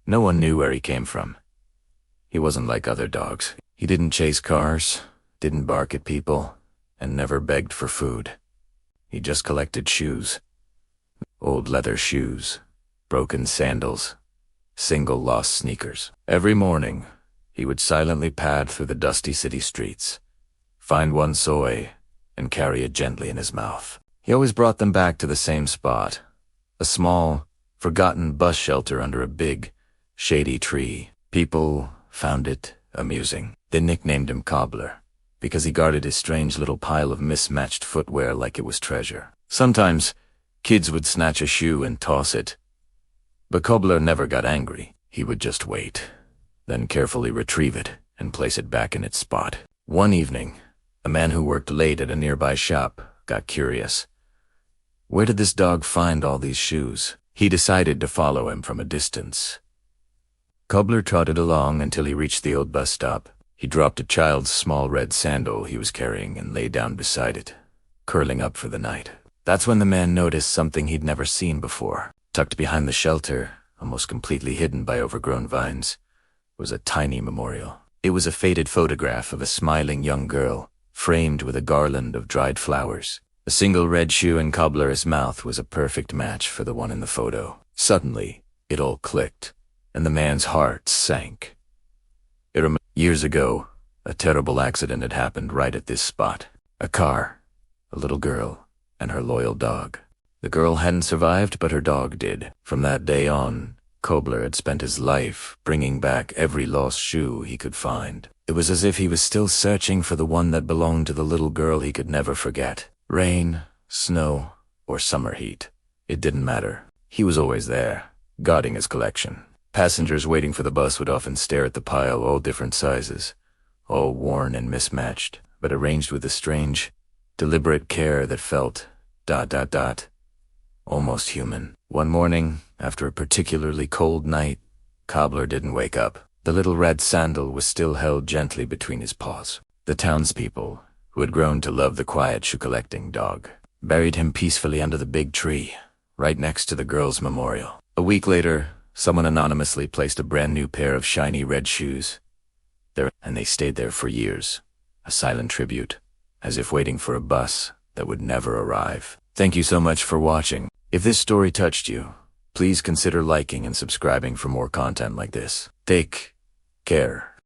No one knew where he came from. He wasn't like other dogs. He didn't chase cars, didn't bark at people, and never begged for food. He just collected shoes. Old leather shoes, broken sandals, single lost sneakers. Every morning, he would silently pad through the dusty city streets, find one soy, and carry it gently in his mouth. He always brought them back to the same spot, a small, forgotten bus shelter under a big, shady tree. People found it amusing. They nicknamed him Cobbler, because he guarded his strange little pile of mismatched footwear like it was treasure. Sometimes, kids would snatch a shoe and toss it, but Cobbler never got angry. He would just wait, then carefully retrieve it and place it back in its spot. One evening, a man who worked late at a nearby shop got curious. Where did this dog find all these shoes? He decided to follow him from a distance. Cobbler trotted along until he reached the old bus stop. He dropped a child's small red sandal he was carrying and lay down beside it, curling up for the night. That's when the man noticed something he'd never seen before. Tucked behind the shelter, almost completely hidden by overgrown vines, was a tiny memorial. It was a faded photograph of a smiling young girl, framed with a garland of dried flowers. A single red shoe in Cobbler's mouth was a perfect match for the one in the photo. Suddenly, it all clicked, and the man's heart sank. Years ago, a terrible accident had happened right at this spot. A car, a little girl, and her loyal dog. The girl hadn't survived, but her dog did. From that day on, Cobbler had spent his life bringing back every lost shoe he could find. It was as if he was still searching for the one that belonged to the little girl he could never forget. Rain, snow, or summer heat. It didn't matter. He was always there, guarding his collection. Passengers waiting for the bus would often stare at the pile, all different sizes, all worn and mismatched, but arranged with a strange, deliberate care that felt ... almost human. One morning, after a particularly cold night, Cobbler didn't wake up. The little red sandal was still held gently between his paws. The townspeople, who had grown to love the quiet shoe-collecting dog, buried him peacefully under the big tree, right next to the girl's memorial. A week later, someone anonymously placed a brand new pair of shiny red shoes there, and they stayed there for years, a silent tribute, as if waiting for a bus that would never arrive. Thank you so much for watching. If this story touched you, please consider liking and subscribing for more content like this. Take care.